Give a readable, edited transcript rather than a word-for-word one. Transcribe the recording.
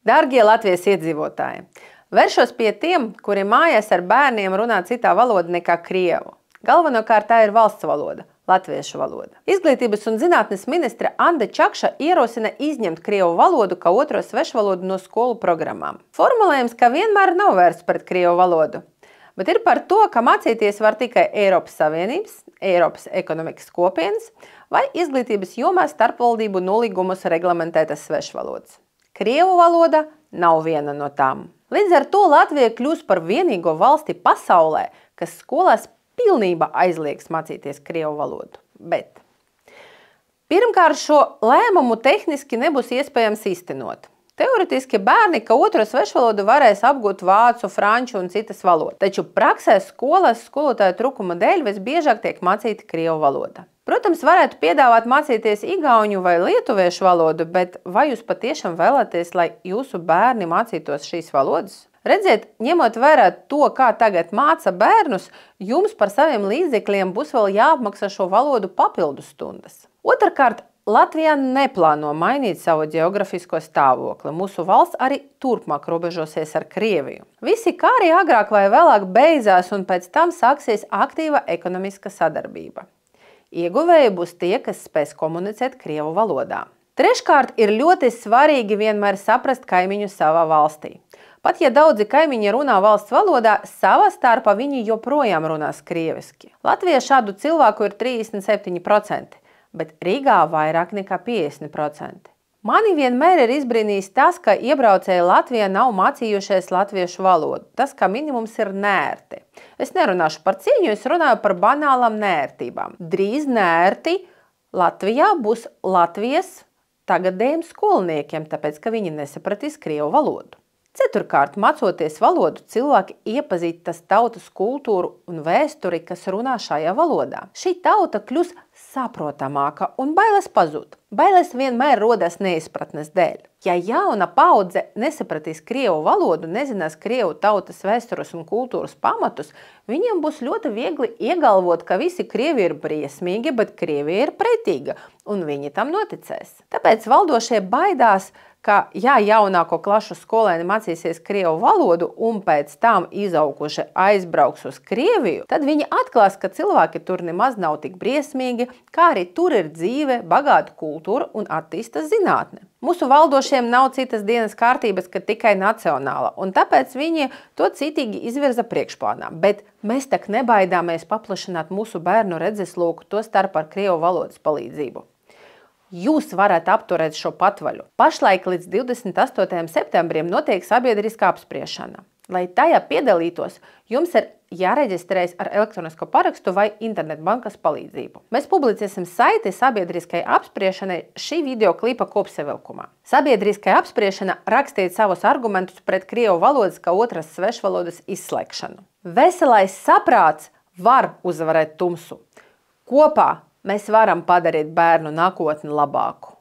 Dārgie Latvijas iedzīvotāji, vēršos pie tiem, kuri mājās ar bērniem runā citā valoda nekā krievu. Galvenokārt tā ir valsts valoda, latviešu valoda. Izglītības un zinātnes ministre Anda Čakša ierosina izņemt krievu valodu kā otro svešvalodu no skolu programmām. Formulējums, ka vienmēr nav vērsts pret krievu valodu, bet ir par to, ka mācīties var tikai Eiropas Savienības, Eiropas ekonomikas kopienas vai izglītības jomā starpvaldību nolīgumus reglamentētas svešvalodas. Krievu valoda nav viena no tām. Līdz ar to Latvija kļūs par vienīgo valsti pasaulē, kas skolās pilnībā aizliegs mācīties krievu valodu. Bet pirmkārt, šo lēmumu tehniski nebūs iespējams īstenot. Teoretiski bērni, ka otro svešvalodu varēs apgūt vācu, franču un citas valodas. Taču praksē skolās skolotāju trūkuma dēļ visbiežāk tiek mācīta krievu valoda. Protams, varētu piedāvāt mācīties igauņu vai lietuviešu valodu, bet vai jūs patiešām vēlaties, lai jūsu bērni mācītos šīs valodas? Redziet, ņemot vērā to, kā tagad māca bērnus, jums par saviem līdzekļiem būs vēl jāapmaksā šo valodu papildus stundas. Otrkārt, Latvijā neplāno mainīt savu geografisko stāvokli. Mūsu valsts arī turpmāk robežosies ar Krieviju. Visi kari agrāk vai vēlāk beidzās un pēc tam sāksies aktīva ekonomiska sadarbība. Ieguvēji būs tie, kas spēs komunicēt krievu valodā. Treškārt, ir ļoti svarīgi vienmēr saprast kaimiņu savā valstī. Pat ja daudzi kaimiņi runā valsts valodā, savā starpā viņi joprojām runās krieviski. Latvijā šādu cilvēku ir 37%. Bet Rīgā vairāk nekā 50%. Mani vienmēr ir izbrīnījis tas, ka iebraucēji Latvijā nav mācījušies latviešu valodu. Tas, kā minimums, ir nērti. Es nerunāšu par cīņu, es runāju par banālām nērtībām. Drīz nērti Latvijā būs Latvijas tagadējiem skolniekiem, tāpēc, ka viņi nesapratīs krievu valodu. Ceturkārt, mācoties valodu, cilvēki iepazīst tas tautas kultūru un vēsturi, kas runā šajā valodā. Šī tauta kļūs saprotamāka un bailes pazūd. Bailes vienmēr rodas neizpratnes dēļ. Ja jauna paudze nesapratīs krievu valodu, nezinās krievu tautas vēstures un kultūras pamatus, viņiem būs ļoti viegli iegalvot, ka visi krievi ir briesmīgi, bet Krievija ir pretīga, un viņi tam noticēs. Tāpēc valdošie baidās, ka ja jaunāko klašu skolēni mācīsies krievu valodu un pēc tam izauguši aizbrauks uz Krieviju, tad viņi atklās, ka cilvēki tur nemaz nav tik briesmīgi, kā arī tur ir dzīve, bagāta kultūra un attīstas zinātne. Mūsu valdošiem nav citas dienas kārtības, ka tikai nacionāla, un tāpēc viņi to citīgi izvirza priekšplānā. Bet mēs tak nebaidāmies paplašināt mūsu bērnu redzesloku, to starp ar krievu valodas palīdzību. Jūs varat apturēt šo patvaļu. Pašlaik līdz 28. septembrim notiek sabiedriskā apspriešana. Lai tajā piedalītos, jums ir jāreģistrējas ar elektronisko parakstu vai internetbankas palīdzību. Mēs publicēsim saiti sabiedriskai apspriešanai šī videoklipa kopsavilkumā. Sabiedriskai apspriešana rakstīt savus argumentus pret krievu valodas kā otras svešvalodas izslēgšanu. Veselais saprāts var uzvarēt tumsu. Kopā mēs varam padarīt bērnu nākotni labāku.